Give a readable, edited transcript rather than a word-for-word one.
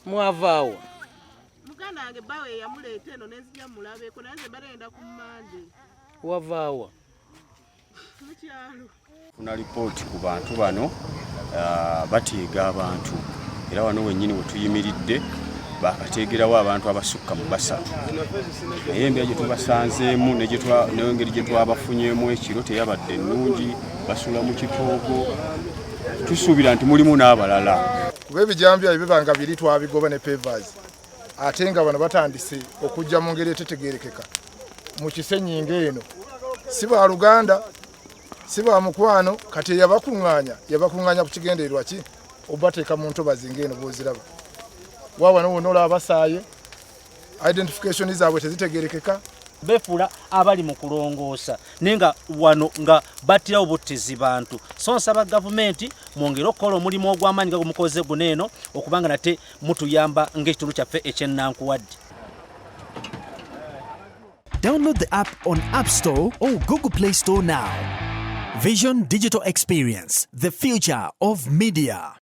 Mwavaawo. Muganda wange bawe yamuleeta eno nenzija mulabeeko naye nze balenda ku Mmande. Wavaawa. Mu kyalo. Funa lipooti ku bantu bano bateega abantu era wano wennyini we tuyimiridde bakateegerawo abantu abasukka mu 3 naye embeera gye tubasanzeemu n'engeri gye twabafunyeemu ekiro teyabadde ennungi basula mu kitoogo tusuubira nti mulimu n'abalala kuba ebijambya ebibanga biri twabigoba ne pavers ate nga bano batandise okujja mu ngeri etetegerekeka mu kisenyinga eno si ba Luganda si ba mukwano kati yabakuŋŋaanya ku kigendererwa ki obateeka mu ntobazi ng'eno bw'oziraba waaba n'owonola abasaaye identification zaabwe tezitegerekeka befula abali mu kulongoosa nenga wano nga batirawo buttezi bantu so nsaba gavumenti mwongere okukola omulimu ogw'amaanyi nga mukoze guno eno okubanga nate mutuyamba ng'ekitundu kyaffe eky'ennankuwadde. Download the app on App Store or Google Play Store now. Vision Digital Experience, the future of media.